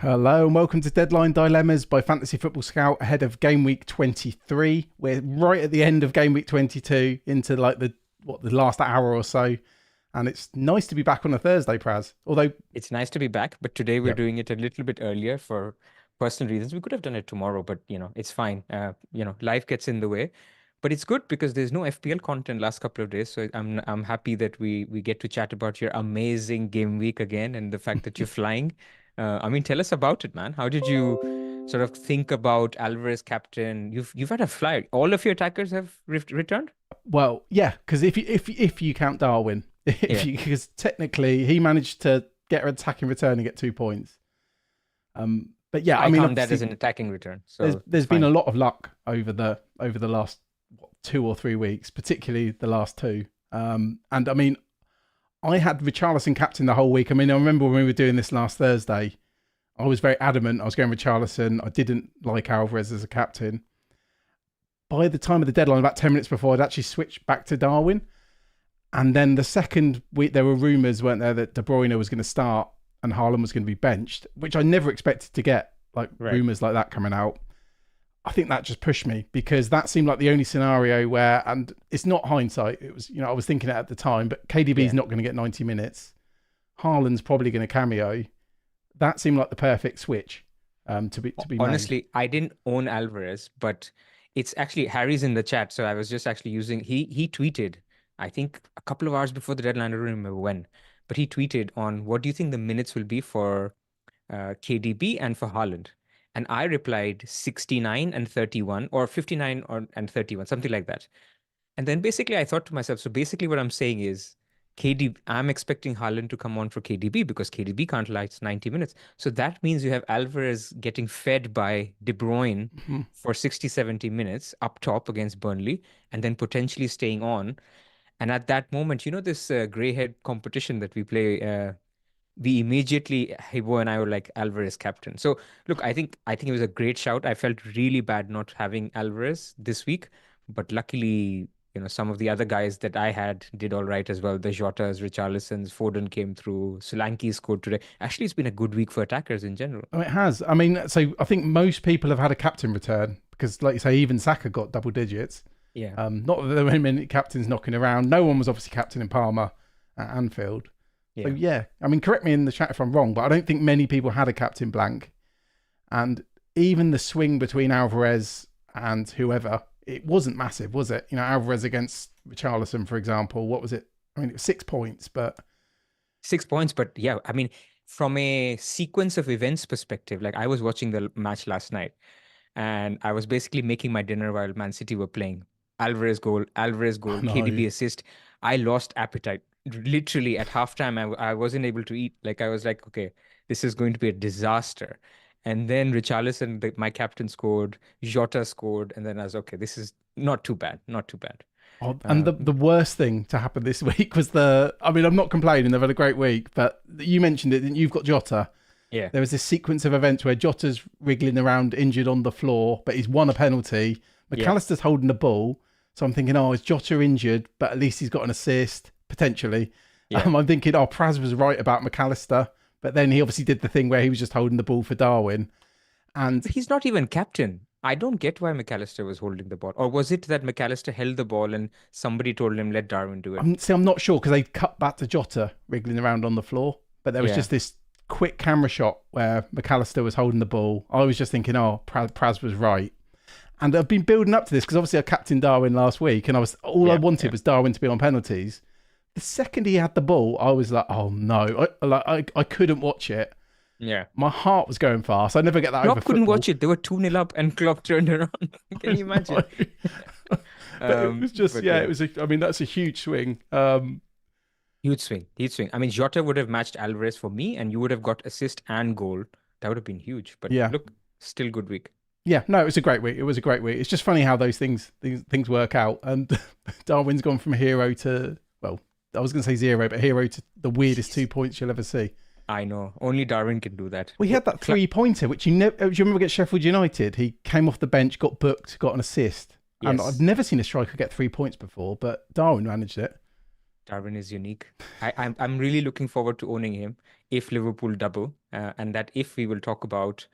Hello and welcome to Deadline Dilemmas by Fantasy Football Scout ahead of Gameweek 23. We're right at the end of Gameweek 22 into like the last hour or so. And it's nice to be back on a Thursday, Pras. Although It's nice to be back, but today we're doing it a little bit earlier for personal reasons. We could have done it tomorrow, but it's fine. Life gets in the way. But it's good because there's no FPL content last couple of days. So I'm happy that we get to chat about your amazing game week again and the fact that you're flying. Tell us about it, man. How did you sort of think about Alvarez captain? You've had a flyer. All of your attackers have returned? well, yeah, because if you count Darwin, because technically he managed to get an attacking return and get 2 points. But yeah, I count that as an attacking return. So there's been a lot of luck over the last 2 or 3 weeks, particularly the last two. I had Richarlison captain the whole week. I remember when we were doing this last Thursday, I was very adamant I was going Richarlison. I didn't like Alvarez as a captain. By the time of the deadline, about 10 minutes before, I'd actually switched back to Darwin. And then the second week, there were rumours, weren't there, that De Bruyne was going to start and Haaland was going to be benched, which I never expected to get, rumours like that coming out. I think that just pushed me because that seemed like the only scenario where, and it's not hindsight, it was, I was thinking it at the time, but KDB's not going to get 90 minutes. Haaland's probably going to cameo. That seemed like the perfect switch to be Honestly, made. I didn't own Alvarez, but it's actually Harry's in the chat. So I was just actually using, he tweeted, I think a couple of hours before the deadline, I don't remember when, but he tweeted on what do you think the minutes will be for KDB and for Haaland? And I replied 69 and 31 or 59 and 31, something like that. And then basically I thought to myself, so basically what I'm saying is I'm expecting Haaland to come on for KDB because KDB can't last 90 minutes. So that means you have Alvarez getting fed by De Bruyne for 60, 70 minutes up top against Burnley and then potentially staying on. And at that moment, this grey head competition that we play, we immediately, Hibo and I were like Alvarez captain. So look, I think it was a great shout. I felt really bad not having Alvarez this week, but luckily, some of the other guys that I had did all right as well. The Jotas, Richarlisons, Foden came through. Solanke scored today. Actually, it's been a good week for attackers in general. Oh, it has. So I think most people have had a captain return because, like you say, even Saka got double digits. Yeah. Not that there were many captains knocking around. No one was obviously captain in Palmer at Anfield. So yeah, correct me in the chat if I'm wrong, but I don't think many people had a captain blank. And even the swing between Alvarez and whoever, it wasn't massive, was it? Alvarez against Richarlison, for example, what was it? It was 6 points, but... 6 points, but yeah, from a sequence of events perspective, like I was watching the match last night and I was basically making my dinner while Man City were playing. Alvarez goal, KDB assist. I lost appetite. Literally at halftime, I wasn't able to eat. I was like, okay, this is going to be a disaster. And then Richarlison, my captain, scored. Jota scored. And then I was, okay, this is not too bad. Not too bad. And the worst thing to happen this week was I'm not complaining. They've had a great week. But you mentioned it, you've got Jota. Yeah. There was this sequence of events where Jota's wriggling around injured on the floor, but he's won a penalty. McAllister's holding the ball. So I'm thinking, is Jota injured? But at least he's got an assist. Potentially. Yeah. I'm thinking, Pras was right about McAllister, but then he obviously did the thing where he was just holding the ball for Darwin. And but he's not even captain. I don't get why McAllister was holding the ball. Or was it that McAllister held the ball and somebody told him, let Darwin do it? I'm not sure because they cut back to Jota wriggling around on the floor, but there was just this quick camera shot where McAllister was holding the ball. I was just thinking, Pras was right. And I've been building up to this because obviously I captained Darwin last week and I wanted was Darwin to be on penalties. The second he had the ball, I was like, oh no. I couldn't watch it. Yeah. My heart was going fast. I never get that Klopp over couldn't football. watch it. They were 2-0 up and Klopp turned around. Can you imagine? It was just, it was, that's a huge swing. Huge swing. Jota would have matched Alvarez for me and you would have got assist and goal. That would have been huge. But look, still good week. Yeah, no, it was a great week. It's just funny how those things work out. And Darwin's gone from hero to, I was going to say 0, but hero to the weirdest 2 points you'll ever see. I know. Only Darwin can do that. We had that 3-pointer, which do you remember against Sheffield United? He came off the bench, got booked, got an assist. Yes. And I've never seen a striker get 3 points before, but Darwin managed it. Darwin is unique. I'm really looking forward to owning him if Liverpool double, and that if we will talk about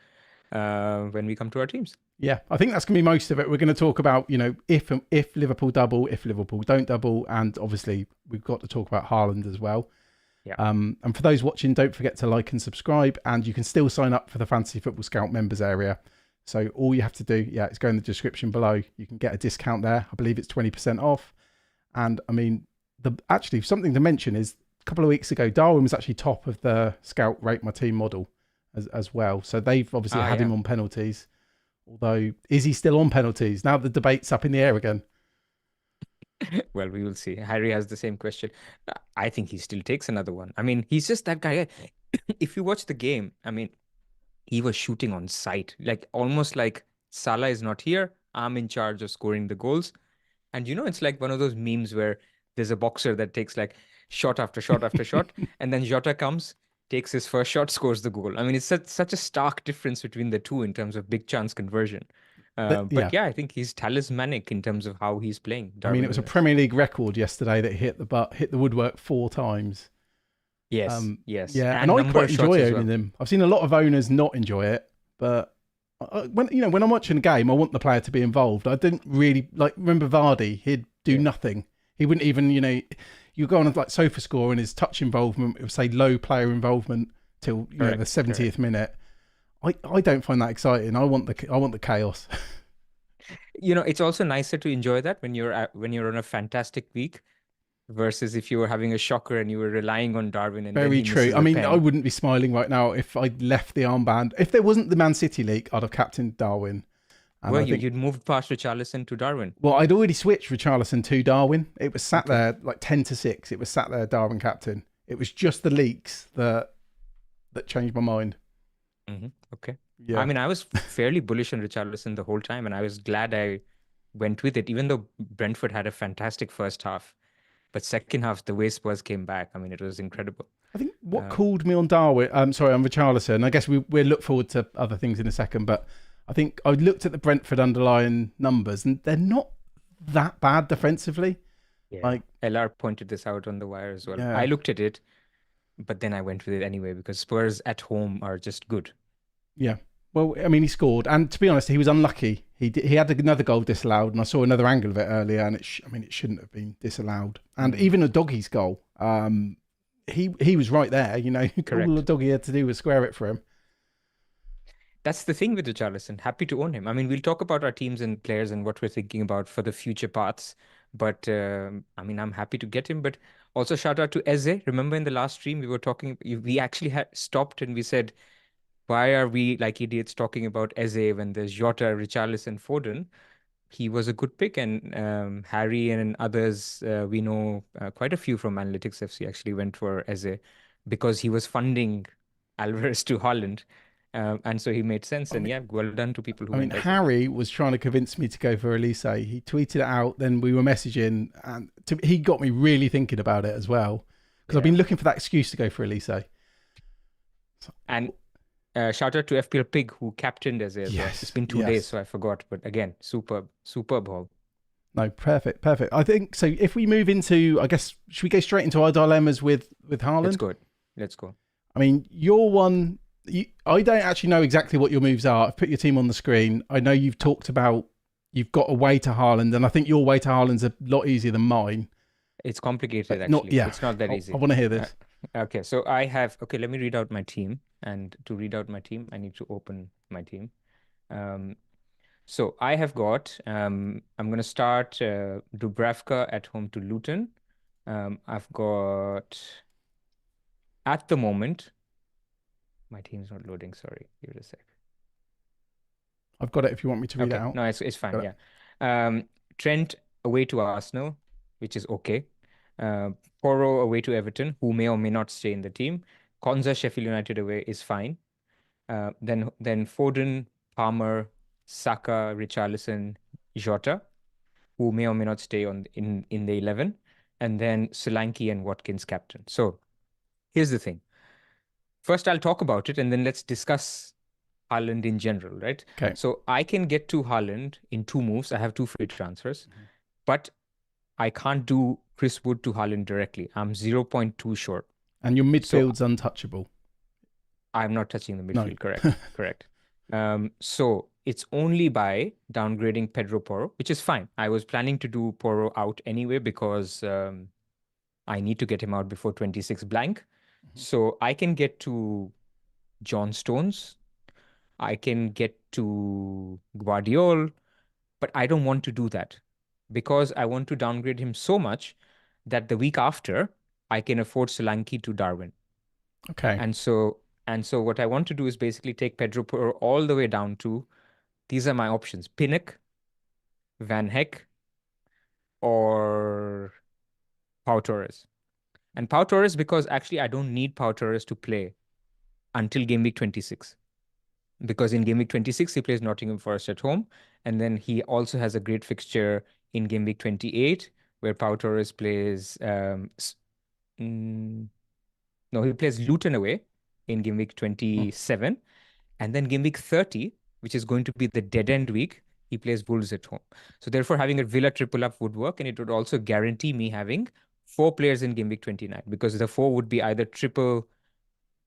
when we come to our teams. Yeah, I think that's going to be most of it. We're going to talk about, if Liverpool double, if Liverpool don't double, and obviously we've got to talk about Haaland as well. Yeah. And for those watching, don't forget to like and subscribe, and you can still sign up for the Fantasy Football Scout members area. So all you have to do, is go in the description below. You can get a discount there. I believe it's 20% off. And I mean, actually something to mention is a couple of weeks ago, Darwin was actually top of the Scout Rate My Team model as well. So they've obviously had him on penalties. Although, is he still on penalties? Now the debate's up in the air again. Well, we will see. Harry has the same question. I think he still takes another one. I mean, he's just that guy. If you watch the game, I mean, he was shooting on sight, like almost like Salah is not here. I'm in charge of scoring the goals. And it's like one of those memes where there's a boxer that takes like shot after shot after shot, and then Jota comes, takes his first shot, scores the goal. I mean, it's such a stark difference between the two in terms of big chance conversion. But I think he's talismanic in terms of how he's playing. I mean, it was a Premier League record yesterday that hit the woodwork 4 times. Yes, yes. Yeah, and I quite enjoy owning them. I've seen a lot of owners not enjoy it, but when I'm watching a game, I want the player to be involved. I didn't really remember Vardy. He'd do nothing. He wouldn't even, you go on like SofaScore and his touch involvement, it would say low player involvement till the 70th minute. I don't find that exciting. I want the chaos. It's also nicer to enjoy that when you're on a fantastic week versus if you were having a shocker and you were relying on Darwin. And very true. I mean, I wouldn't be smiling right now if I'd left the armband. If there wasn't the Man City league, I'd have captained Darwin. Well, you'd moved past Richarlison to Darwin. Well, I'd already switched Richarlison to Darwin. It was sat there like 10-6. It was sat there, Darwin captain. It was just the leaks that changed my mind. Mm-hmm. Okay. Yeah. I mean, I was fairly bullish on Richarlison the whole time, and I was glad I went with it, even though Brentford had a fantastic first half. But second half, the way Spurs came back, I mean, it was incredible. I think what called me on Darwin, on Richarlison, I guess we'll look forward to other things in a second, but I think I looked at the Brentford underlying numbers, and they're not that bad defensively. Yeah. LR pointed this out on the wire as well. Yeah. I looked at it, but then I went with it anyway because Spurs at home are just good. Yeah. Well, I mean, he scored, and to be honest, he was unlucky. He had another goal disallowed, and I saw another angle of it earlier, and it shouldn't have been disallowed. And even a Doggy's goal, he was right there. Correct. All the Doggy had to do was square it for him. That's the thing with Richarlison. Happy to own him. I mean, we'll talk about our teams and players and what we're thinking about for the future paths. But I mean, I'm happy to get him. But also shout out to Eze. Remember in the last stream we were talking, we actually had stopped and we said, why are we like idiots talking about Eze when there's Jota, Richarlison, Foden? He was a good pick, and Harry and others, we know quite a few from Analytics FC actually went for Eze because he was funding Alvarez to Haaland. And so he made sense. And well done to people who went. Harry was trying to convince me to go for Elise. He tweeted it out, then we were messaging, and he got me really thinking about it as well because I've been looking for that excuse to go for Elise. And shout out to FPL Pig who captained as well. It's been 2 days, so I forgot. But again, superb haul. No, perfect. I think so. If we move into, I guess, should we go straight into our dilemmas with Haaland? Let's go. I mean, your one. I don't actually know exactly what your moves are. I've put your team on the screen. I know you've talked about you've got a way to Haaland, and I think your way to Haaland's a lot easier than mine. It's complicated, actually. It's not that easy. I want to hear this. Okay, so I have... Okay, let me read out my team. And to read out my team, I need to open my team. So I have got... I'm going to start Dubravka at home to Luton. I've got... At the moment... My team's not loading, sorry. Give it a sec. I've got it if you want me to read it out. No, it's fine, yeah. Trent away to Arsenal, which is okay. Porro away to Everton, who may or may not stay in the team. Konza, Sheffield United away is fine. Then Foden, Palmer, Saka, Richarlison, Jota, who may or may not stay in the 11. And then Solanke and Watkins captain. So here's the thing. First, I'll talk about it, and then let's discuss Haaland in general, right? Okay. So I can get to Haaland in 2 moves. I have 2 free transfers, but I can't do Chris Wood to Haaland directly. I'm 0.2 short. And your So midfield's untouchable. I'm not touching the No. midfield. Correct. So it's only by downgrading Pedro Porro, which is fine. I was planning to do Porro out anyway because I need to get him out before 26 blank. So I can get to John Stones. I can get to Guardiola, but I don't want to do that because I want to downgrade him so much that the week after I can afford Solanke to Darwin. Okay. And so what I want to do is basically take Pedro Porro all the way down to, these are my options: Pinnock, Van Heck, or Pau Torres. And Pau Torres, because actually I don't need Pau Torres to play until game week 26. Because in game week 26, he plays Nottingham Forest at home. And then he also has a great fixture in game week 28, where Pau Torres plays, he plays Luton away in game week 27. And then game week 30, which is going to be the dead end week, he plays Wolves at home. So therefore, having a Villa triple up would work, and it would also guarantee me having 4 players in game week 29, because the 4 would be either triple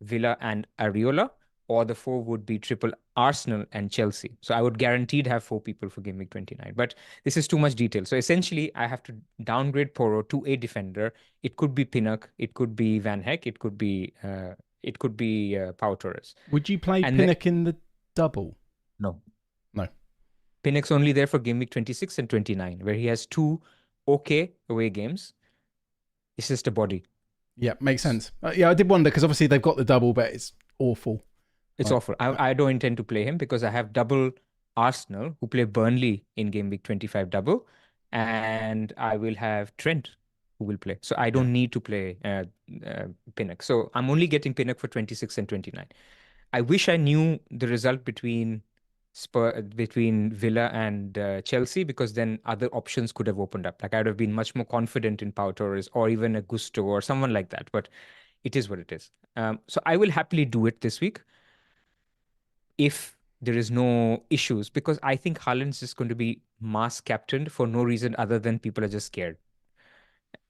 Villa and Areola, or the 4 would be triple Arsenal and Chelsea. So I would guaranteed have 4 people for game week 29. But this is too much detail. So essentially, I have to downgrade Porro to a defender. It could be Pinnock, it could be Van Heck, it could be Pau Torres. Would you play And Pinnock in the double? No. No. Pinnock's only there for game week 26 and 29, where he has 2 okay away games. It's just a body. Yeah, makes sense. Yeah, I did wonder because obviously they've got the double, but it's awful. It's awful. I don't intend to play him because I have double Arsenal, who play Burnley in game week 25 double, and I will have Trent, who will play. So I don't need to play Pinnock. So I'm only getting Pinnock for 26 and 29. I wish I knew the result between Villa and Chelsea, because then other options could have opened up. Like I'd have been much more confident in Pau Torres or even a Gusto or someone like that. But it is what it is. So I will happily do it this week if there is no issues, because I think Haaland's just going to be mass captained for no reason other than people are just scared.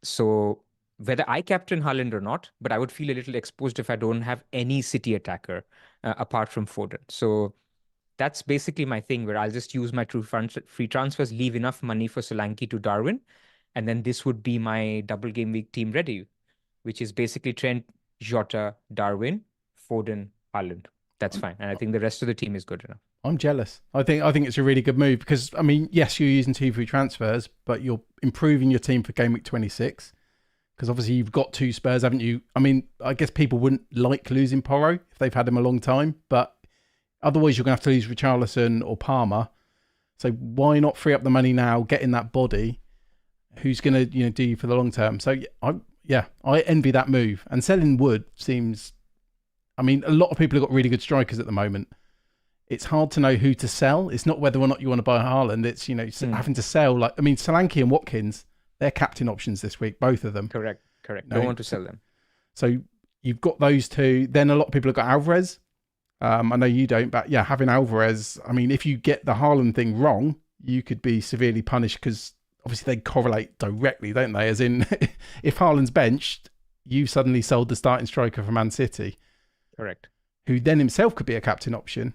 So whether I captain Haaland or not, but I would feel a little exposed if I don't have any City attacker apart from Foden. So that's basically my thing, where I'll just use my free transfers, leave enough money for Solanke to Darwin, and then this would be my double game week team ready, which is basically Trent, Jota, Darwin, Foden, Haaland. That's fine. And I think the rest of the team is good enough. I'm jealous. I think it's a really good move because, I mean, yes, you're using 2 free transfers, but you're improving your team for game week 26 because obviously you've got 2 Spurs, haven't you? I mean, I guess people wouldn't like losing Porro if they've had him a long time, but otherwise you're going to have to lose Richarlison or Palmer. So why not free up the money now, get in that body who's going to do you for the long term? So I envy that move. And selling Wood seems... I mean, a lot of people have got really good strikers at the moment. It's hard to know who to sell. It's not whether or not you want to buy Haaland. It's, having to sell. Like, I mean, Solanke and Watkins, they're captain options this week, both of them. Correct. Don't want to sell them. So you've got those 2. Then a lot of people have got Alvarez. I know you don't, but yeah, having Alvarez, I mean, if you get the Haaland thing wrong, you could be severely punished because obviously they correlate directly, don't they? As in, if Haaland's benched, you suddenly sold the starting striker for Man City. Correct. Who then himself could be a captain option.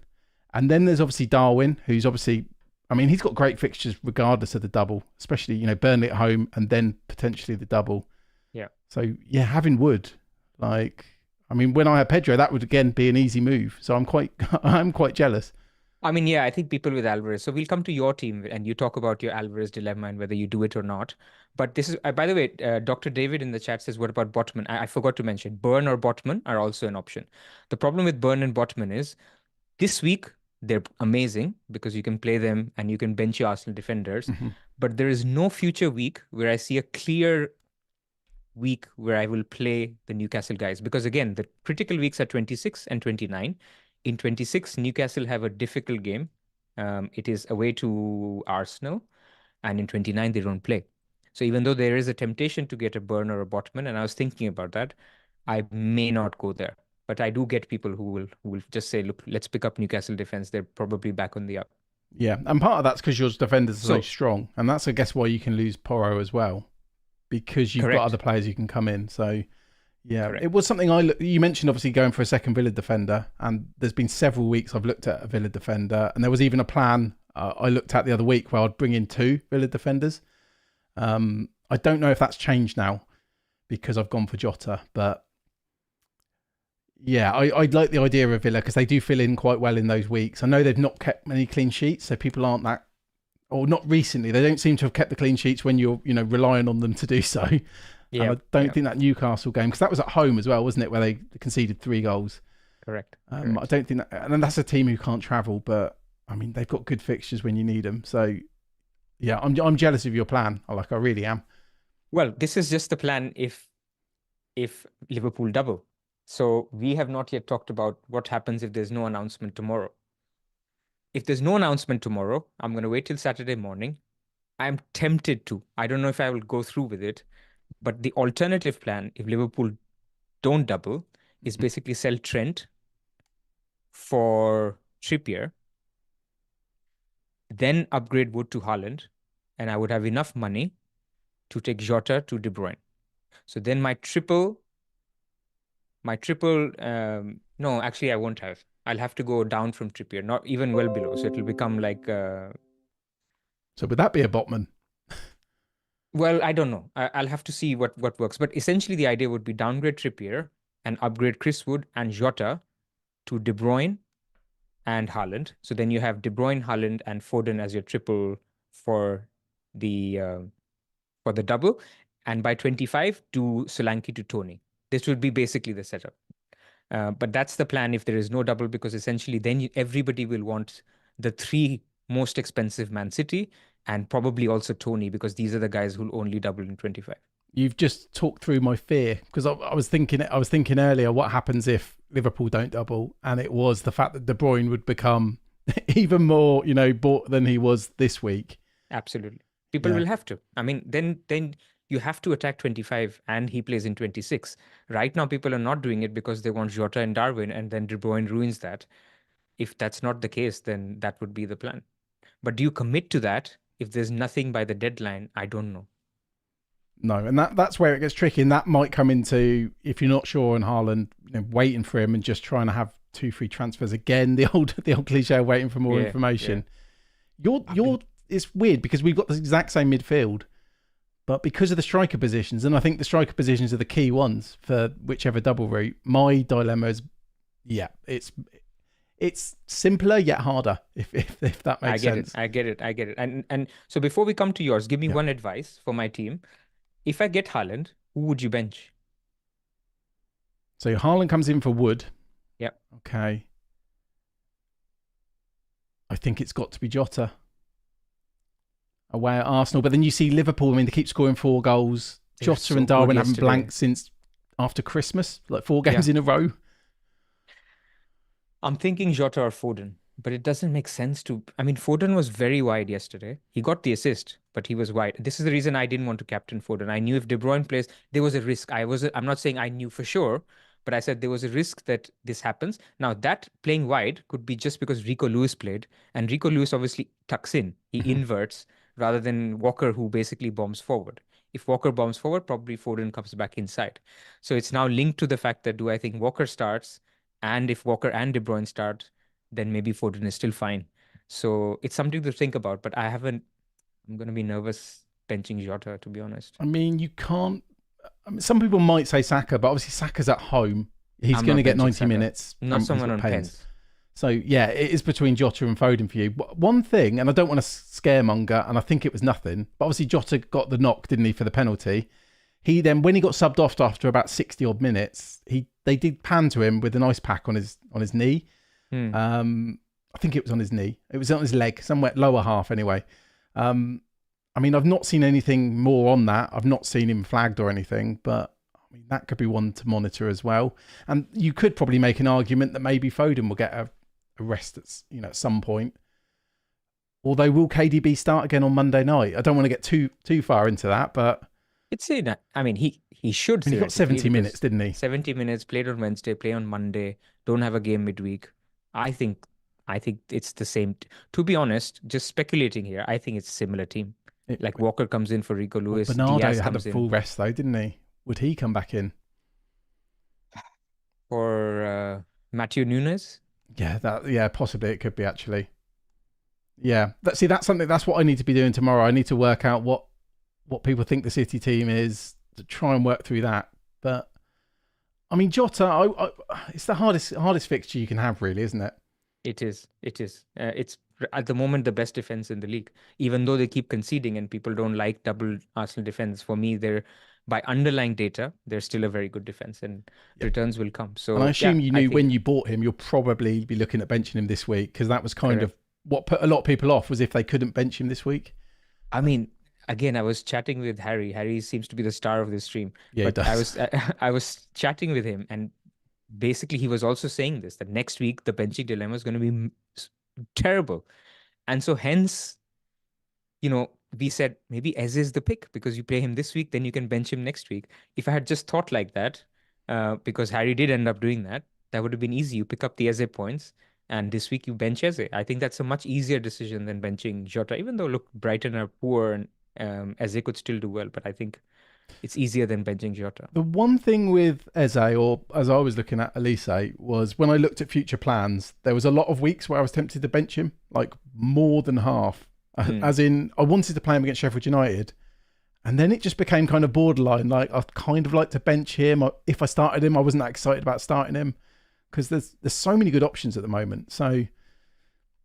And then there's obviously Darwin, who's obviously, I mean, he's got great fixtures regardless of the double, especially, Burnley at home and then potentially the double. Yeah. So, yeah, having Wood, like, I mean, when I had Pedro, that would again be an easy move. So I'm quite jealous. I mean, yeah, I think people with Alvarez. So we'll come to your team and you talk about your Alvarez dilemma and whether you do it or not. But this is, by the way, Dr. David in the chat says, what about Botman? I forgot to mention, Burn or Botman are also an option. The problem with Burn and Botman is this week, they're amazing because you can play them and you can bench your Arsenal defenders. Mm-hmm. But there is no future week where I see a clear week where I will play the Newcastle guys. Because again, the critical weeks are 26 and 29. In 26, Newcastle have a difficult game. It is away to Arsenal. And in 29, they don't play. So even though there is a temptation to get a Burn or a Botman, and I was thinking about that, I may not go there. But I do get people who will just say, look, let's pick up Newcastle defense. They're probably back on the up. Yeah, and part of that's because your defenders are so strong. And that's, I guess, why you can lose Porro as well. because you've got Correct. other players you can come in. So yeah, Correct. it was something you mentioned, obviously going for a second Villa defender, and there's been several weeks I've looked at a Villa defender, and there was even a plan I looked at the other week where I'd bring in 2 Villa defenders. I don't know if that's changed now because I've gone for Jota, but yeah, I like the idea of Villa because they do fill in quite well in those weeks. I know they've not kept many clean sheets, so people aren't that, or not recently. They don't seem to have kept the clean sheets when you're, relying on them to do so. Yeah. And I don't think that Newcastle game, because that was at home as well, wasn't it, where they conceded 3 goals. Correct. I don't think that, and that's a team who can't travel, but I mean they've got good fixtures when you need them. So yeah, I'm jealous of your plan. I really am. Well, this is just the plan if Liverpool double. So we have not yet talked about what happens if there's no announcement tomorrow. If there's no announcement tomorrow, I'm going to wait till Saturday morning. I'm tempted to. I don't know if I will go through with it, but the alternative plan, if Liverpool don't double, is basically sell Trent for Trippier, then upgrade Wood to Haaland, and I would have enough money to take Jota to De Bruyne. So then my triple, no, actually I won't have. I'll have to go down from Trippier, not even well below. So it'll become like, So would that be a Botman? well, I don't know. I'll have to see what works. But essentially the idea would be downgrade Trippier and upgrade Chris Wood and Jota to De Bruyne and Haaland. So then you have De Bruyne, Haaland, and Foden as your triple for the double. And by 25, do Solanke to Tony. This would be basically the setup. But that's the plan if there is no double, because essentially then everybody will want the 3 most expensive Man City and probably also Tony, because these are the guys who'll only double in 25. You've just talked through my fear, because I was thinking earlier what happens if Liverpool don't double, and it was the fact that De Bruyne would become even more, bought than he was this week. Absolutely. People will have to. I mean, then you have to attack 25 and he plays in 26. Right now, people are not doing it because they want Jota and Darwin, and then De Bruyne ruins that. If that's not the case, then that would be the plan. But do you commit to that if there's nothing by the deadline? I don't know. No, and that's where it gets tricky, and that might come into, if you're not sure on Haaland, waiting for him and just trying to have 2 free transfers again. The old cliche of waiting for more information. Yeah. It's weird because we've got the exact same midfield, but because of the striker positions, and I think the striker positions are the key ones for whichever double route. My dilemma is, it's simpler yet harder. If that makes sense. I get it. And so before we come to yours, give me one advice for my team. If I get Haaland, who would you bench? So Haaland comes in for Wood. Yep. Okay. I think it's got to be Jota away at Arsenal. But then you see Liverpool, I mean, they keep scoring 4 goals. Jota and Darwin haven't blanked since after Christmas, like 4 games in a row. I'm thinking Jota or Foden, but it doesn't make sense to. I mean, Foden was very wide yesterday. He got the assist, but he was wide. This is the reason I didn't want to captain Foden. I knew if De Bruyne plays, there was a risk. I'm not saying I knew for sure, but I said there was a risk that this happens. Now, that playing wide could be just because Rico Lewis played, and Rico Lewis obviously tucks in. He inverts rather than Walker, who basically bombs forward. If Walker bombs forward, probably Foden comes back inside. So it's now linked to the fact that do I think Walker starts? And if Walker and De Bruyne start, then maybe Foden is still fine. So it's something to think about, but I'm going to be nervous benching Jota, to be honest. I mean, you can't. I mean, some people might say Saka, but obviously Saka's at home. He's going to get 90 minutes. Not someone on pens. So yeah, it is between Jota and Foden for you. One thing, and I don't want to scaremonger, and I think it was nothing, but obviously Jota got the knock, didn't he, for the penalty? He then, when he got subbed off after about 60 odd minutes, they did pan to him with an ice pack on his knee. I think it was on his knee. It was on his leg, somewhere lower half anyway. I mean, I've not seen anything more on that. I've not seen him flagged or anything, but I mean, that could be one to monitor as well. And you could probably make an argument that maybe Foden will get a rest at some point. Although, will KDB start again on Monday night? I don't want to get too far into that, but it's I mean, he should. He got 70 minutes, didn't he? 70 minutes, played on Wednesday, play on Monday, don't have a game midweek. I think it's the same. To be honest, just speculating here, I think it's a similar team. It, Like Walker comes in for Rico well, Lewis, Bernardo Diaz had a comes in full rest though, didn't he? Would he come back in? for Matthew Nunes. Yeah, possibly it could be actually. Yeah, that's something. That's what I need to be doing tomorrow. I need to work out what people think the City team is to try and work through that. But I mean, Jota, it's the hardest fixture you can have, really, isn't it? It is. It is. It's at the moment the best defense in the league, even though they keep conceding and people don't like double Arsenal defense. For me, they're by underlying data, they're still a very good defense, and Yep. returns will come. So, And I assume you knew think, when you bought him, you'll probably be looking at benching him this week because that was kind correct. of what put a lot of people off was if they couldn't bench him this week. I mean, again, I was chatting with Harry. Harry seems to be the star of this stream. Yeah, he But I does. was I was chatting with him, and basically he was also saying this, that next week the benching dilemma is going to be terrible. And so hence, we said maybe Eze is the pick because you play him this week, then you can bench him next week. If I had just thought like that, because Harry did end up doing that, that would have been easy. You pick up the Eze points, and this week you bench Eze. I think that's a much easier decision than benching Jota, even though, look, Brighton are poor and Eze could still do well, but I think it's easier than benching Jota. The one thing with Eze, or as I was looking at Elise, was when I looked at future plans, there was a lot of weeks where I was tempted to bench him, like more than half. As in, I wanted to play him against Sheffield United, and then it just became kind of borderline. Like I'd kind of like to bench him. If I started him, I wasn't that excited about starting him because there's so many good options at the moment. So,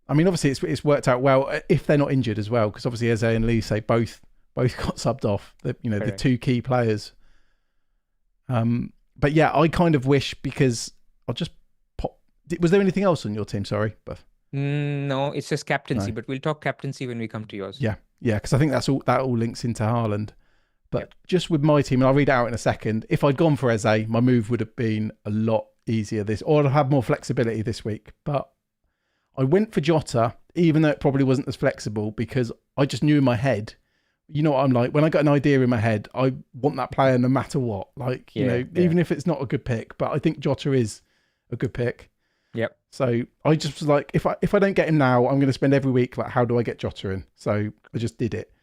I mean, obviously it's worked out well if they're not injured as well, because obviously Eze and Elise both got subbed off. The two key players. But yeah, I kind of wish because I'll just pop. Was there anything else on your team? Sorry, Buff. No, it's just captaincy, No. but we'll talk captaincy when we come to yours. Yeah, because I think that all links into Haaland. But Yep. just with my team, and I'll read it out in a second. If I'd gone for Eze, my move would have been a lot easier or I'd have more flexibility this week. But I went for Jota, even though it probably wasn't as flexible, because I just knew in my head. You know what I'm like? When I got an idea in my head, I want that player no matter what. Even if it's not a good pick. But I think Jota is a good pick. Yep. So I just was like, if I don't get him now, I'm going to spend every week like, how do I get Jota in? So I just did it.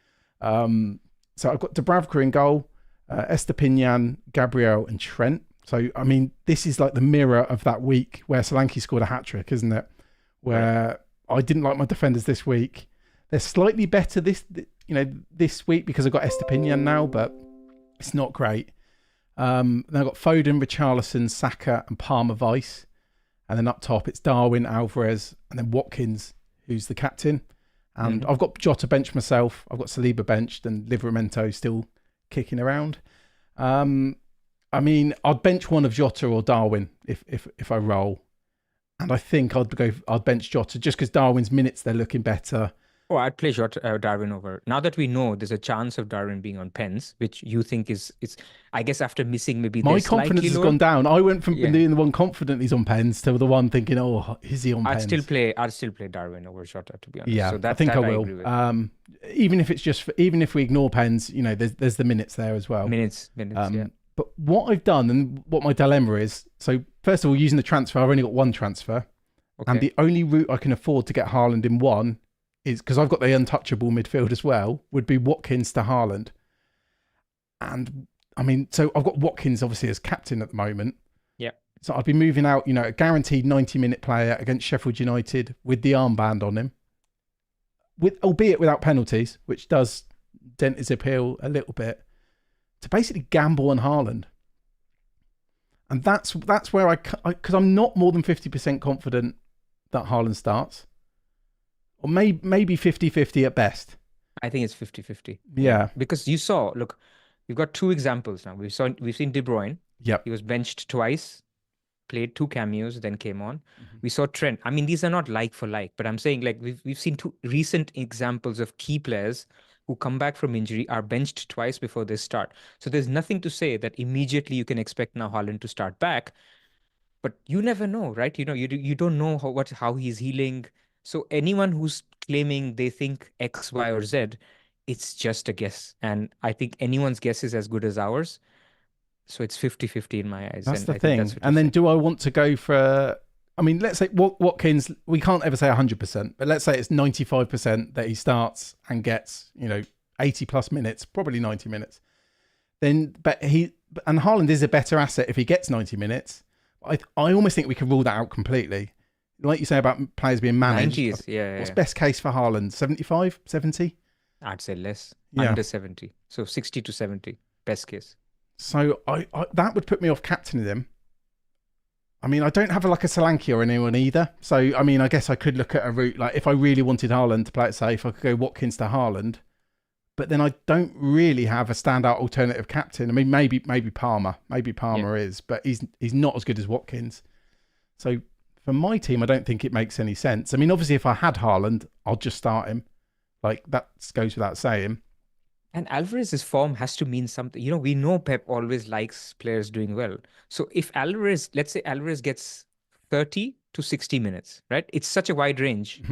So I've got Dubravka in goal, Estepinian, Gabriel, and Trent. So I mean, this is like the mirror of that week where Solanke scored a hat trick, isn't it? Where I didn't like my defenders this week. They're slightly better this week because I've got Estepinian now, but it's not great. Then I've got Foden, Richarlison, Saka, and Palmer Vice. And then up top, it's Darwin, Alvarez, and then Watkins, who's the captain. And I've got Jota benched myself. I've got Saliba benched and Livramento still kicking around. I mean, I'd bench one of Jota or Darwin if I roll. And I think I'd bench Jota just because Darwin's minutes, they're looking better. Oh, I'd play Darwin over. Now that we know there's a chance of Darwin being on pens, which you think is I guess after missing maybe my confidence has gone down. I went from being the one confident he's on pens to the one thinking, oh, is he on pens? I'd still play Darwin over Jota, to be honest. Yeah, so I think I will. Even if we ignore pens, there's the minutes there as well. Minutes, yeah. But what I've done and what my dilemma is, so first of all, using the transfer, I've only got one transfer. Okay. And the only route I can afford to get Haaland in one is because I've got the untouchable midfield as well, would be Watkins to Haaland. And I mean, so I've got Watkins obviously as captain at the moment. Yeah. So I'd be moving out, a guaranteed 90-minute player against Sheffield United with the armband on him, albeit without penalties, which does dent his appeal a little bit, to basically gamble on Haaland. And that's where because I'm not more than 50% confident that Haaland starts. Or maybe 50-50 at best. I think it's 50-50. Yeah. Because look, we've got two examples now. We've seen De Bruyne. Yep. He was benched twice, played 2 cameos, then came on. We saw Trent. I mean, these are not like for like, but I'm saying like we've seen 2 recent examples of key players who come back from injury, are benched twice before they start. So there's nothing to say that immediately you can expect now Haaland to start back. But you never know, right? You don't know how he's healing. So anyone who's claiming they think X, Y, or Z, it's just a guess. And I think anyone's guess is as good as ours. So it's 50-50 in my eyes. That's the thing. And then do I want to go for... I mean, let's say Watkins, we can't ever say 100%, but let's say it's 95% that he starts and gets, 80 plus minutes, probably 90 minutes. And Haaland is a better asset if he gets 90 minutes. I almost think we can rule that out completely. Like you say about players being managed. 90s, yeah. What's best case for Haaland? 75, 70? I'd say less, Yeah. under 70. So 60 to 70, best case. So I that would put me off captaining him. I mean, I don't have like a Solanke or anyone either. So, I mean, I guess I could look at a route, like if I really wanted Haaland to play it safe, I could go Watkins to Haaland. But then I don't really have a standout alternative captain. I mean, maybe Palmer. Maybe Palmer is, but he's not as good as Watkins. So for my team, I don't think it makes any sense. I mean, obviously, if I had Haaland, I'll just start him. Like, that goes without saying. And Alvarez's form has to mean something. You know, we know Pep always likes players doing well. So if Alvarez, let's say Alvarez gets 30 to 60 minutes, right? It's such a wide range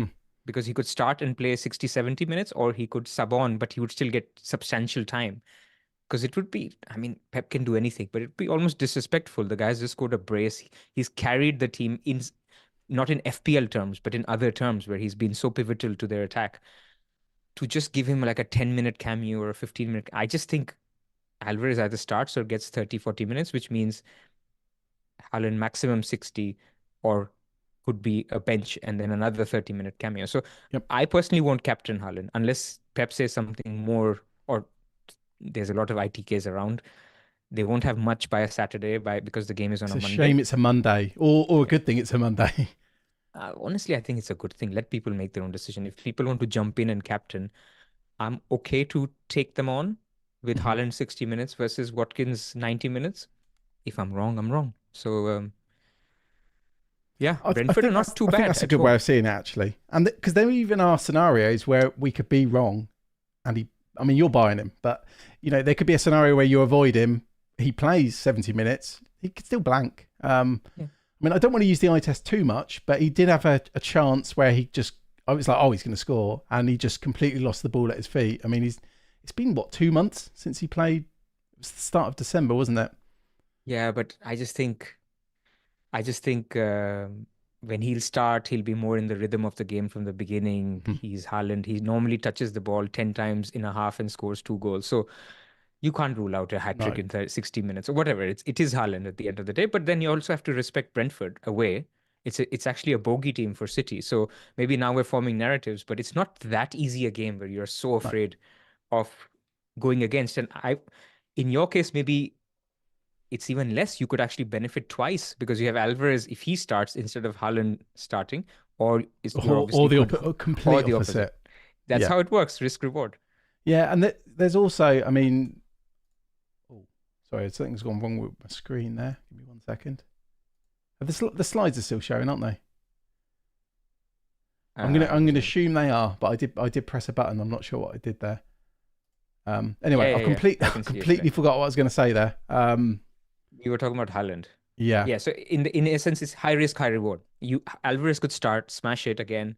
because he could start and play 60, 70 minutes, or he could sub on, but he would still get substantial time. Because it would be, I mean, Pep can do anything, but it'd be almost disrespectful. The guy's just scored a brace. He's carried the team in, not in FPL terms, but in other terms where he's been so pivotal to their attack. To just give him like a 10-minute cameo or a 15-minute, I just think Alvarez either starts or gets 30, 40 minutes, which means Haaland maximum 60 or could be a bench and then another 30-minute cameo. So I personally won't captain Haaland unless Pep says something more, or there's a lot of ITKs around. They won't have much by a Saturday because the game is on a Monday. It's a shame it's a Monday, or a good thing it's a Monday. Honestly, I think it's a good thing. Let people make their own decision. If people want to jump in and captain, I'm okay to take them on with Haaland 60 minutes versus Watkins 90 minutes. If I'm wrong, I'm wrong. So, Brentford are not too bad. I think that's a good way of seeing it, actually. And because there even are scenarios where we could be wrong. And you're buying him, but, you know, there could be a scenario where you avoid him. He plays 70 minutes. He could still blank. I mean, I don't want to use the eye test too much, but he did have a chance where I was like, oh, he's going to score. And he just completely lost the ball at his feet. I mean, it's been, 2 months since he played? It was the start of December, wasn't it? Yeah, but I just think when he'll start, he'll be more in the rhythm of the game from the beginning. He's Haaland. He normally touches the ball 10 times in a half and scores 2 goals. So you can't rule out a hat-trick in 60 minutes or whatever. It is Haaland at the end of the day. But then you also have to respect Brentford away. It's actually a bogey team for City. So maybe now we're forming narratives, but it's not that easy a game where you're so afraid of going against. And in your case, maybe it's even less. You could actually benefit twice because you have Alvarez if he starts instead of Haaland starting, or the complete opposite. That's how it works, risk reward. Yeah, and there's also, I mean, sorry, something's gone wrong with my screen there. Give me 1 second. The slides are still showing, aren't they? I'm gonna assume they are, but I did press a button. I'm not sure what I did there. Anyway, I've completely forgot what I was going to say there. You were talking about Haaland. Yeah. Yeah. So in essence, it's high risk, high reward. Alvarez could start, smash it again,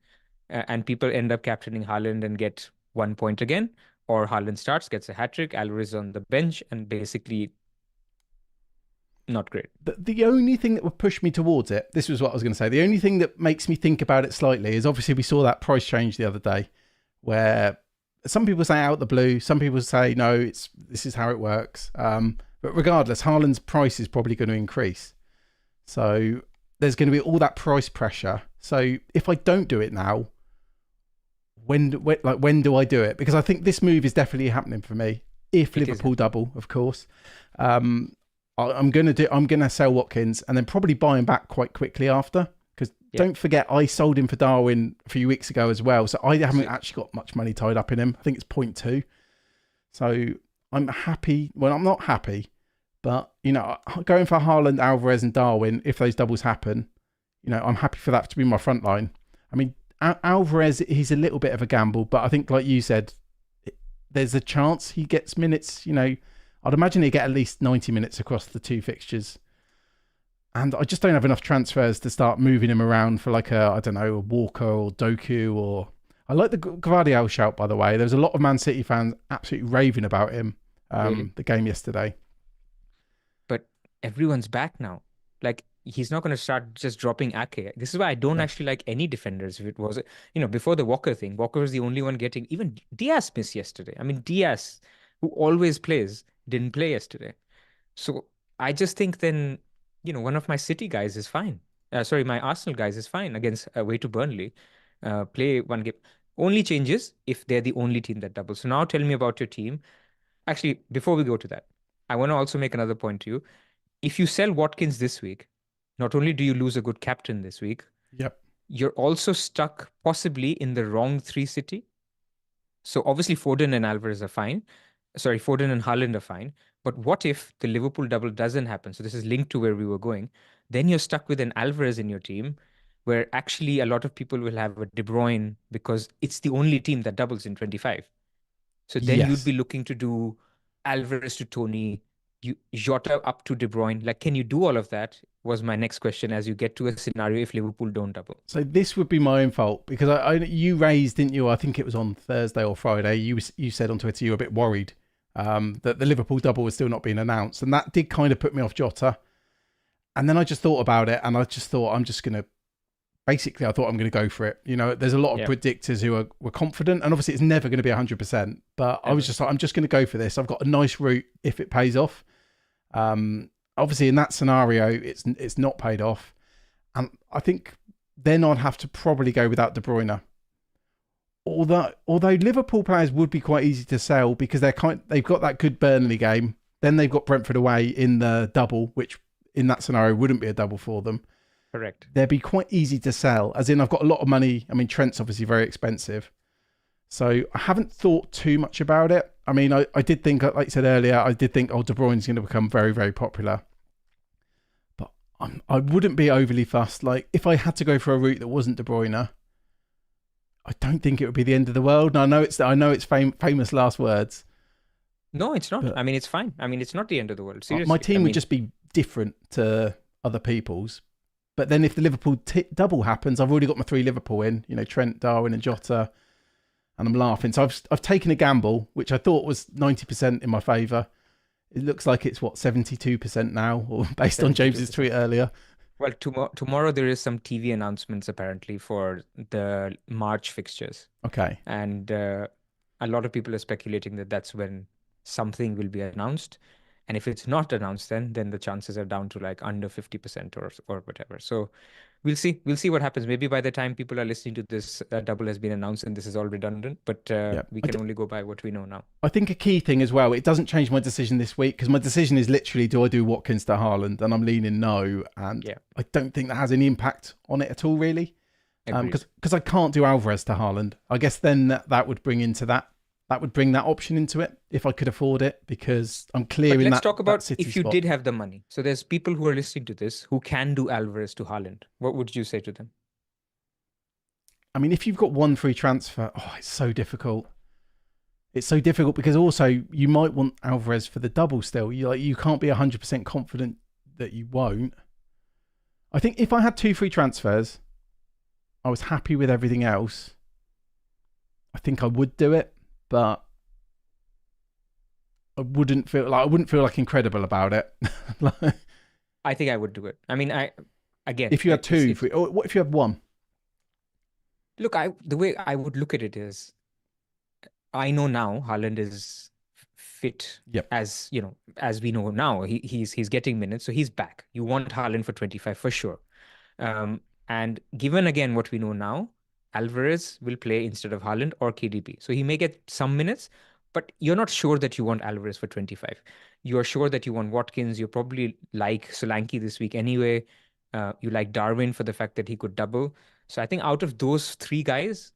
and people end up captaining Haaland and get 1 point again, or Haaland starts, gets a hat-trick, Alvarez on the bench, and basically not great. The only thing that would push me towards it, this was what I was going to say, the only thing that makes me think about it slightly is obviously we saw that price change the other day where some people say out the blue, some people say no, this is how it works. But regardless, Haaland's price is probably going to increase. So there's going to be all that price pressure. So if I don't do it now, when do I do it? Because I think this move is definitely happening for me. If Liverpool double, of course. I'm gonna sell Watkins and then probably buy him back quite quickly after. Because don't forget, I sold him for Darwin a few weeks ago as well. So I haven't actually got much money tied up in him. I think it's 0.2. So I'm happy. Well, I'm not happy, but you know, going for Haaland, Alvarez, and Darwin, if those doubles happen, you know, I'm happy for that to be my front line. I mean, Alvarez, he's a little bit of a gamble, but I think, like you said, there's a chance he gets minutes. You know, I'd imagine he'd get at least 90 minutes across the 2 fixtures. And I just don't have enough transfers to start moving him around for like a Walker or Doku or... I like the Gvardiol shout, by the way. There was a lot of Man City fans absolutely raving about him, the game yesterday. But everyone's back now. Like, he's not going to start just dropping Ake. This is why I don't Yeah. actually like any defenders. If it was, before the Walker thing, Walker was the only one getting. Even Diaz missed yesterday. I mean, Diaz, who always plays, didn't play yesterday. So I just think then, one of my City guys is fine. Sorry, my Arsenal guys is fine against away to Burnley. Play one game. Only changes if they're the only team that doubles. So now tell me about your team. Actually, before we go to that, I want to also make another point to you. If you sell Watkins this week, not only do you lose a good captain this week, Yep. you're also stuck possibly in the wrong three City. So obviously Foden and Alvarez are fine. Sorry, Foden and Haaland are fine. But what if the Liverpool double doesn't happen? So this is linked to where we were going. Then you're stuck with an Alvarez in your team, where actually a lot of people will have a De Bruyne because it's the only team that doubles in 25. So then you'd be Yes. looking to do Alvarez to Tony, Jota up to De Bruyne. Like, can you do all of that? Was my next question as you get to a scenario if Liverpool don't double. So this would be my own fault because you raised, didn't you? I think it was on Thursday or Friday. You said on Twitter you were a bit worried that the Liverpool double was still not being announced, and that did kind of put me off Jota. And then I just thought about it, and I just thought I'm just gonna. Basically, I thought I'm going to go for it. There's a lot of Yeah, predictors who were confident, and obviously it's never going to be 100%. But I was ever. just like, I'm just going to go for this. I've got a nice route if it pays off. Obviously, in that scenario, it's not paid off, and I think then I'd have to probably go without De Bruyne. Although Liverpool players would be quite easy to sell because they've got that good Burnley game. Then they've got Brentford away in the double, which in that scenario wouldn't be a double for them. Correct. They'd be quite easy to sell. As in, I've got a lot of money. I mean, Trent's obviously very expensive. So I haven't thought too much about it. I mean, I did think, like you said earlier, I did think, De Bruyne's going to become very, very popular. But I wouldn't be overly fussed. Like, if I had to go for a route that wasn't De Bruyne, I don't think it would be the end of the world. And I know it's famous last words. No, it's not. But I mean, it's fine. I mean, it's not the end of the world. my Seriously. I team would mean, just be different to other people's. But then if the Liverpool double happens, I've already got my 3 Liverpool in. Trent, Darwin, and Jota, and I'm laughing. So I've taken a gamble, which I thought was 90% in my favour. It looks like it's 72% now, or based on James's 72%. tweet earlier. Well, tomorrow there is some TV announcements apparently for the March fixtures. Okay. And a lot of people are speculating that that's when something will be announced. And if it's not announced, then the chances are down to like under 50% or whatever. So we'll see. We'll see what happens. Maybe by the time people are listening to this, double has been announced and this is all redundant. But Yeah. we can only go by what we know now. I think a key thing as well, it doesn't change my decision this week because my decision is literally, do I do Watkins to Haaland? And I'm leaning no. And Yeah, I don't think that has any impact on it at all, really. agreed. Because I can't do Alvarez to Haaland. I guess then that would bring into that. That would bring that option into it if I could afford it because I'm clear But in let's that talk about City if you spot. did have the money. So there's people who are listening to this who can do Alvarez to Haaland. What would you say to them? I mean, if you've got one free transfer, it's so difficult. It's so difficult because also you might want Alvarez for the double still. You can't be 100% confident that you won't. I think if I had 2 free transfers, I was happy with everything else, I think I would do it, but I wouldn't feel like incredible about it. I think I would do it. I mean, again, if you had 2, what if you had 1? Look, the way I would look at it is, I know now Haaland is fit Yep. as we know now. He's getting minutes, so he's back. You want Haaland for 25 for sure. And given again what we know now, Alvarez will play instead of Haaland or KDB. So he may get some minutes, but you're not sure that you want Alvarez for 25. You're sure that you want Watkins. You probably like Solanke this week anyway. You like Darwin for the fact that he could double. So I think out of those 3 guys,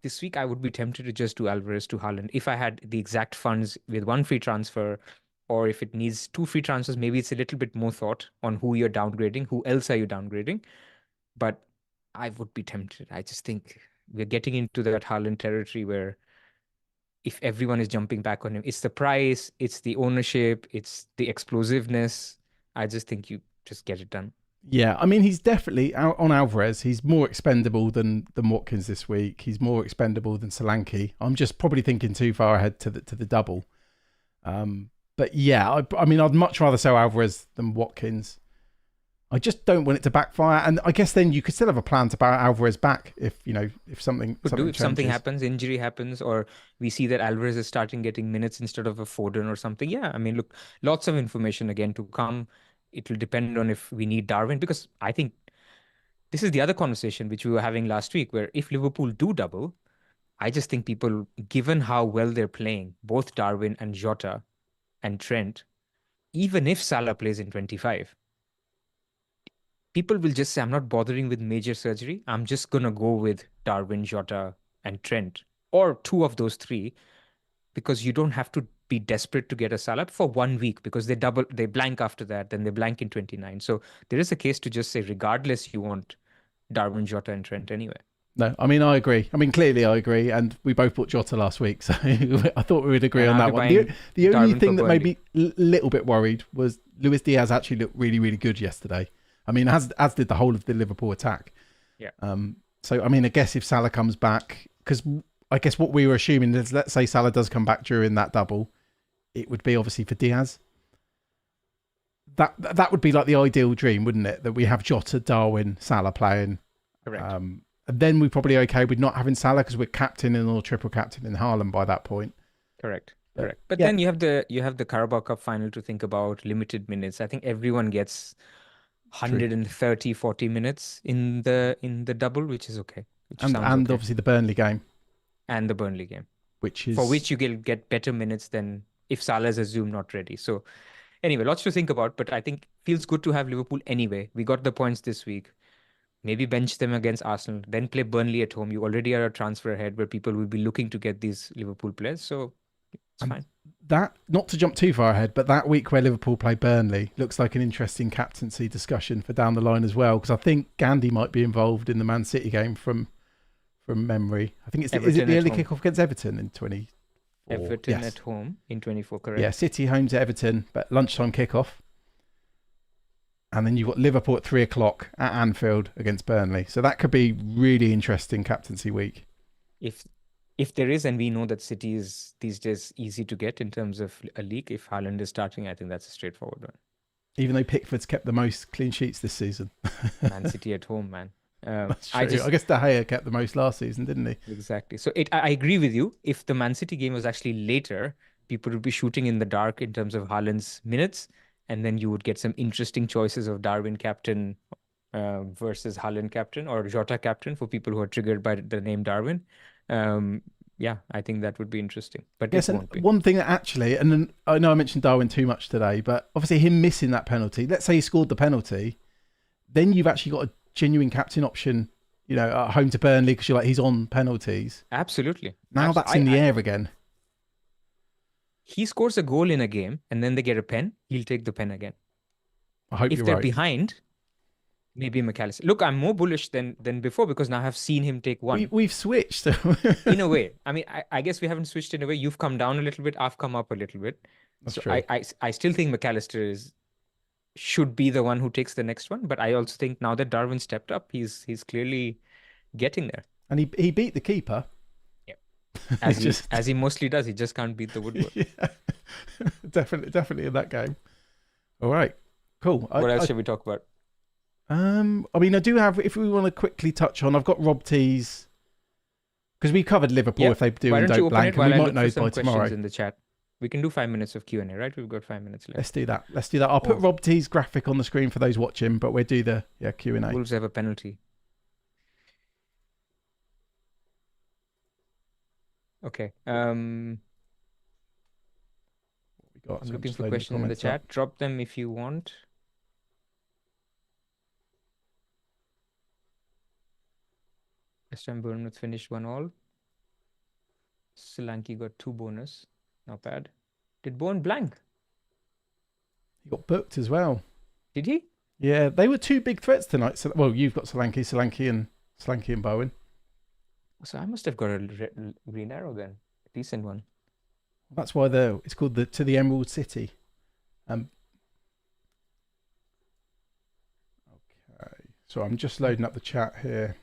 this week I would be tempted to just do Alvarez to Haaland. If I had the exact funds with 1 free transfer, or if it needs 2 free transfers, maybe it's a little bit more thought on who you're downgrading, who else are you downgrading. But I would be tempted. I just think we're getting into that Haaland territory where if everyone is jumping back on him, it's the price, it's the ownership, it's the explosiveness. I just think you just get it done. Yeah, I mean, he's definitely out on Alvarez. He's more expendable than Watkins this week. He's more expendable than Solanke. I'm just probably thinking too far ahead to the double. But yeah, I mean, I'd much rather sell Alvarez than Watkins. I just don't want it to backfire. And I guess then you could still have a plan to buy Alvarez back if something If something changes. happens, injury happens, or we see that Alvarez is starting getting minutes instead of a Foden or something. Yeah, I mean, look, lots of information again to come. It will depend on if we need Darwin, because I think this is the other conversation which we were having last week, where if Liverpool do double, I just think people, given how well they're playing, both Darwin and Jota and Trent, even if Salah plays in 25, people will just say, I'm not bothering with major surgery. I'm just going to go with Darwin, Jota, and Trent, or two of those three, because you don't have to be desperate to get a Salah for 1 week, because they blank after that, then they blank in 29. So there is a case to just say, regardless, you want Darwin, Jota, and Trent anyway. No, I mean, I agree. I mean, clearly I agree. And we both bought Jota last week. So I thought we would agree on that one. The only thing that made me a little bit worried was Luis Diaz actually looked really, really good yesterday. I mean, as did the whole of the Liverpool attack. Yeah. So, I mean, I guess if Salah comes back, because I guess what we were assuming is, let's say Salah does come back during that double, it would be obviously for Diaz. That would be like the ideal dream, wouldn't it? That we have Jota, Darwin, Salah playing. Correct. And then we're probably okay with not having Salah because we're captaining or triple captaining Haaland by that point. Correct. But then you have the Carabao Cup final to think about, limited minutes. I think everyone gets 130, 40 minutes in the double, which is okay. And okay. Obviously the Burnley game. And the Burnley game. For which you get better minutes than if Salah is assumed not ready. So anyway, lots to think about, but I think feels good to have Liverpool anyway. We got the points this week. Maybe bench them against Arsenal, then play Burnley at home. You already are a transfer ahead where people will be looking to get these Liverpool players. So it's fine. That, not to jump too far ahead, but that week where Liverpool play Burnley looks like an interesting captaincy discussion for down the line as well, because I think Gandhi might be involved in the Man City game from memory. I think is it the early kickoff against Everton in 24? Everton at home in 24, correct? Yeah, City home to Everton, but lunchtime kickoff. And then you've got Liverpool at 3:00 at Anfield against Burnley. So that could be really interesting captaincy week. If there is, and we know that City is these days easy to get in terms of a league, if Haaland is starting, I think that's a straightforward one. Even though Pickford's kept the most clean sheets this season. Man City at home, man. That's true. I guess De Gea kept the most last season, didn't he? Exactly. So I agree with you. If the Man City game was actually later, people would be shooting in the dark in terms of Haaland's minutes. And then you would get some interesting choices of Darwin captain versus Haaland captain, or Jota captain for people who are triggered by the name Darwin. Yeah, I think that would be interesting. But yes, and one thing that actually, and then I know I mentioned Darwin too much today, but obviously him missing that penalty, let's say he scored the penalty, then you've actually got a genuine captain option, at home to Burnley, because you're like, he's on penalties. Absolutely. Now that's in the air again. He scores a goal in a game and then they get a pen, he'll take the pen again. I hope you're right. If they're behind, maybe McAllister. Look, I'm more bullish than before because now I've seen him take one. We've switched. In a way. I mean, I guess we haven't switched in a way. You've come down a little bit. I've come up a little bit. That's true. I still think McAllister should be the one who takes the next one. But I also think now that Darwin stepped up, he's clearly getting there. And he beat the keeper. As he mostly does, he just can't beat the woodwork. Yeah. definitely in that game. All right, cool. What else should we talk about? I mean, I do have. If we want to quickly touch on, I've got Rob T's because we covered Liverpool. If they do and don't blank, and we might know by tomorrow. In the chat, we can do 5 minutes of Q&A, right? We've got 5 minutes left. Let's do that. I'll put Rob T's graphic on the screen for those watching, but we'll do the Q&A. Wolves have a penalty. Okay. I'm looking for questions in the chat. Drop them if you want. West Ham Bournemouth finished 1-1. Solanke got 2 bonus. Not bad. Did Bowen blank? He got booked as well. Did he? Yeah, they were 2 big threats tonight. So, well, you've got Solanke and Bowen. So I must have got a green arrow then. Decent one. That's why it's called To the Emerald City. Okay. So I'm just loading up the chat here.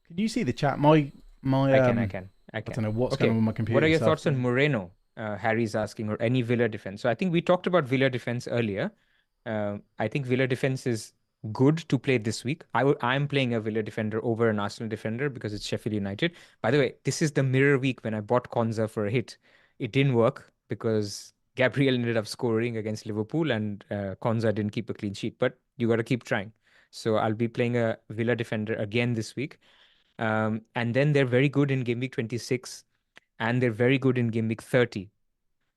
Can you see the chat? I can. I don't know what's going on with my computer. What are your thoughts on Moreno? Harry's asking, or any Villa defense. So I think we talked about Villa defense earlier. I think Villa defense is good to play this week. I'm playing a Villa defender over an Arsenal defender because it's Sheffield United. By the way, this is the mirror week when I bought Konza for a hit. It didn't work because Gabriel ended up scoring against Liverpool and Konza didn't keep a clean sheet. But you got to keep trying. So I'll be playing a Villa defender again this week. And then they're very good in Game Week 26 and they're very good in Game Week 30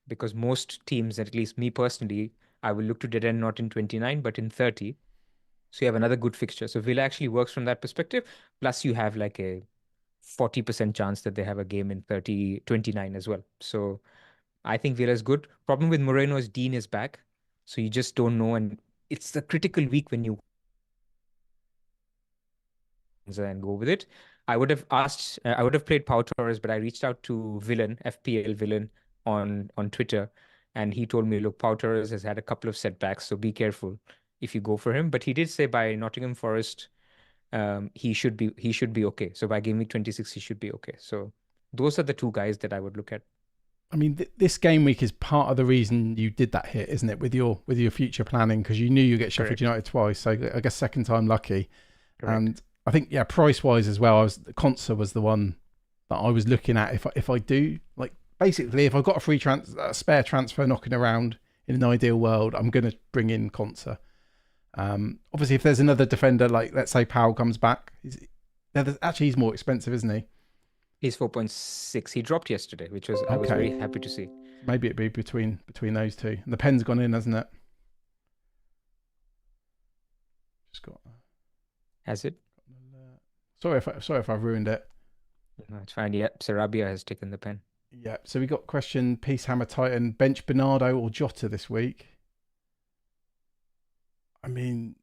because most teams, at least me personally, I will look to dead end not in 29, but in 30. So you have another good fixture. So Villa actually works from that perspective. Plus you have like a 40% chance that they have a game in 29 as well. So I think Villa is good. Problem with Moreno is Dean is back. So you just don't know. And it's the critical week when you and go with it. I would have played Pau Torres, but I reached out to Villain, FPL Villain on Twitter. And he told me, look, Pau Torres has had a couple of setbacks. So be careful if you go for him. But he did say by Nottingham Forest, he should be okay. So by Game Week 26, he should be okay. So those are the two guys that I would look at. I mean, this game week is part of the reason you did that hit, isn't it? With your future planning, because you knew you get Sheffield United twice. So I guess second time lucky. Correct. And I think price wise as well. Konsa was the one that I was looking at. If I do, like, basically, if I've got a spare transfer knocking around in an ideal world, I'm going to bring in Konsa. Obviously, if there's another defender, like let's say Powell comes back, he's more expensive, isn't he? He's 4.6. He dropped yesterday, which was I was very happy to see. Maybe it'd be between those two. And the pen's gone in, hasn't it? Just got. Has it? Sorry if I've ruined it. No, it's fine. Yeah, Sarabia has taken the pen. Yeah. So we got question: Peace Hammer Titan bench Bernardo or Jota this week? I mean,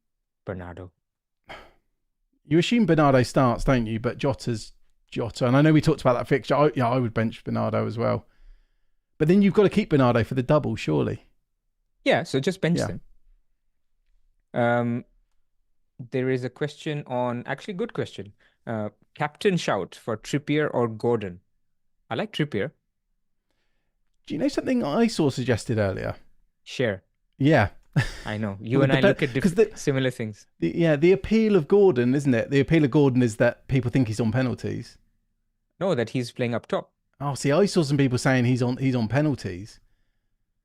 Bernardo. You assume Bernardo starts, don't you? But Jota's Jota, and I know we talked about that fixture. I would bench Bernardo as well. But then you've got to keep Bernardo for the double, surely. Yeah, so just bench them. There is a question on, actually good question. Captain shout for Trippier or Gordon. I like Trippier. Do you know something I saw suggested earlier? Share. Yeah. I know. You and I look at similar things. The appeal of Gordon, isn't it? The appeal of Gordon is that people think he's on penalties. No, that he's playing up top. Oh, see, I saw some people saying he's on penalties.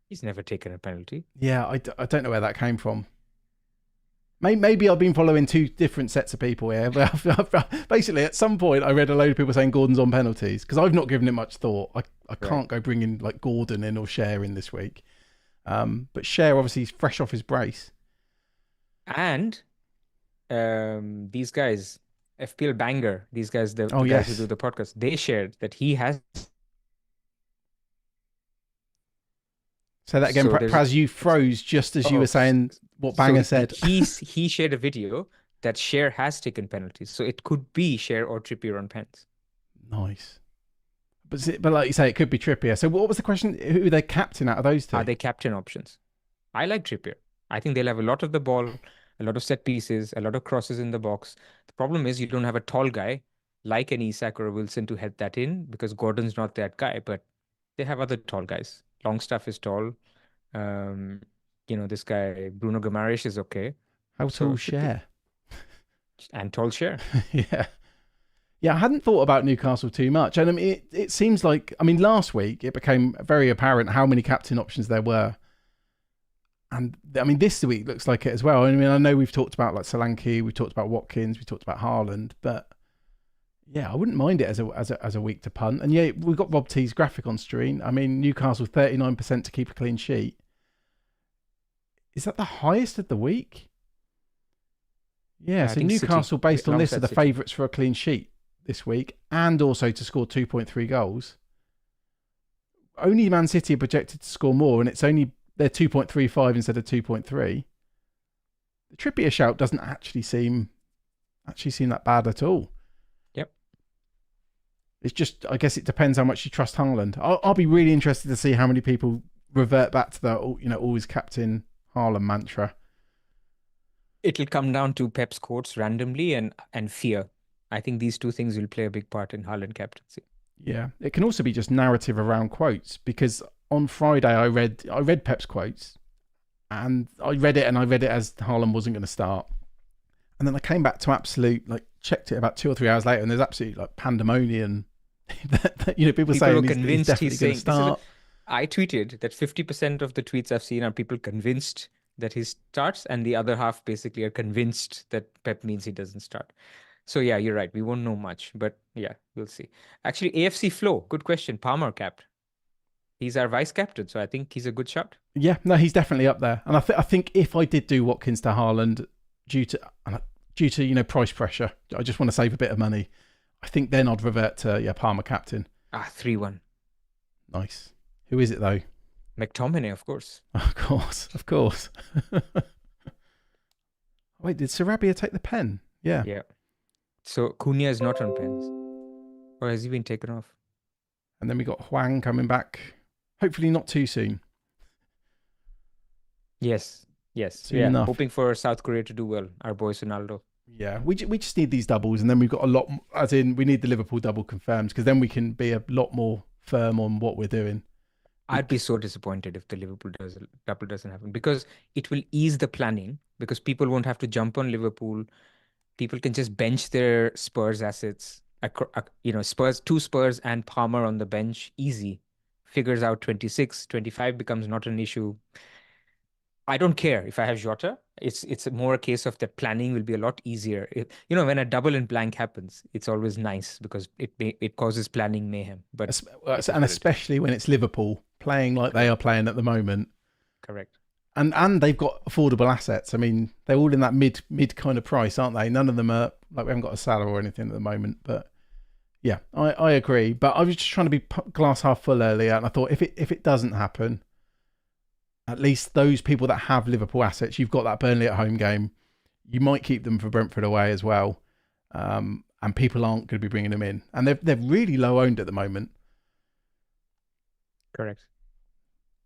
He's never taken a penalty. Yeah, I don't know where that came from. Maybe I've been following two different sets of people here. But basically, at some point, I read a load of people saying Gordon's on penalties because I've not given it much thought. I can't go bringing like Gordon in or Cher in this week. But Cher obviously is fresh off his brace. And these guys, FPL Banger, these guys, the guys who do the podcast, they shared that he has. Say that again, Pras, you froze just as you were saying what Banger said. He shared a video that Cher has taken penalties. So it could be Cher or Trippier on pens. Nice. But like you say, it could be Trippier. So what was the question? Who are they captain out of those two? Are they captain options? I like Trippier. I think they'll have a lot of the ball, a lot of set pieces, a lot of crosses in the box. The problem is you don't have a tall guy like an Isak or a Wilson to head that in because Gordon's not that guy, but they have other tall guys. Longstaff is tall. This guy, Bruno Guimaraes, is okay. How tall Cher? And tall Cher. Yeah. Yeah, I hadn't thought about Newcastle too much. And I mean, it seems like, last week it became very apparent how many captain options there were. And this week looks like it as well. I know we've talked about like Solanke, we've talked about Watkins, we've talked about Haaland, but yeah, I wouldn't mind it as a week to punt. And yeah, we've got Rob T's graphic on screen. Newcastle 39% to keep a clean sheet. Is that the highest of the week? Yeah, so Newcastle, based on this, are the favourites for a clean sheet this week and also to score 2.3 goals. Only Man City are projected to score more, and they're 2.35 instead of 2.3. The Trippier shout doesn't actually seem that bad at all. Yep. It's just, I guess it depends how much you trust Haaland. I'll be really interested to see how many people revert back to the always captain Haaland mantra. It'll come down to Pep's quotes randomly and fear. I think these two things will play a big part in Haaland captaincy. Yeah. It can also be just narrative around quotes because on Friday I read Pep's quotes, and I read it as Haaland wasn't going to start, and then I came back to absolute, like, checked it about 2 or 3 hours later, and there's absolute, like, pandemonium. People saying were he's convinced definitely going to start. I tweeted that 50% of the tweets I've seen are people convinced that he starts, and the other half basically are convinced that Pep means he doesn't start. So yeah, you're right. We won't know much, but yeah, we'll see. Actually, AFC Flow, good question. Palmer capped. He's our vice captain, so I think he's a good shot. Yeah, no, he's definitely up there. And I think if I did do Watkins to Haaland due to price pressure, I just want to save a bit of money, I think then I'd revert to Palmer captain. 3-1. Nice. Who is it though? McTominay, of course. Of course. Wait, did Sarabia take the pen? Yeah. Yeah. So Cunha is not on pens. Or has he been taken off? And then we got Huang coming back. Hopefully not too soon. Yes. Soon enough. Hoping for South Korea to do well. Our boy Ronaldo. Yeah, we just need these doubles, and then we've got a lot, as in we need the Liverpool double confirmed, because then we can be a lot more firm on what we're doing. I'd be so disappointed if the Liverpool double doesn't happen, because it will ease the planning, because people won't have to jump on Liverpool. People can just bench their Spurs assets. Spurs and Palmer on the bench, easy. Figures out 26, 25 becomes not an issue. I don't care if I have Jota. It's more a case of that planning will be a lot easier. When a double and blank happens, it's always nice because it causes planning mayhem. But and especially when it's Liverpool playing like they are playing at the moment. Correct. And they've got affordable assets. I mean, they're all in that mid kind of price, aren't they? None of them are, like, we haven't got a Salah or anything at the moment. But yeah, I agree. But I was just trying to be glass half full earlier, and I thought if it doesn't happen, at least those people that have Liverpool assets, you've got that Burnley at home game. You might keep them for Brentford away as well. And people aren't going to be bringing them in. And they're really low owned at the moment. Correct.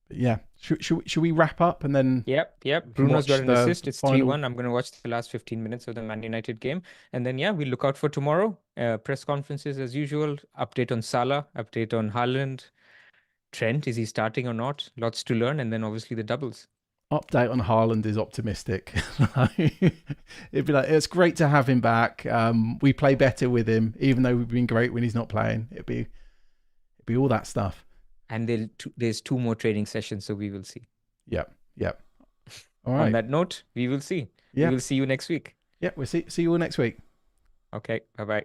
But yeah. Should we wrap up and then... Yep. Bruno's got an assist. It's 3-1. I'm going to watch the last 15 minutes of the Man United game. And then, we look out for tomorrow. Press conferences as usual. Update on Salah. Update on Haaland. Trent, is he starting or not? Lots to learn. And then obviously the doubles. Update on Haaland is optimistic. It'd be like, it's great to have him back. We play better with him, even though we've been great when he's not playing. It'd be all that stuff. And there's 2 more training sessions, so we will see. Yep. All right. On that note, we will see. We will see you next week. Yeah, we'll see you all next week. Okay, bye-bye.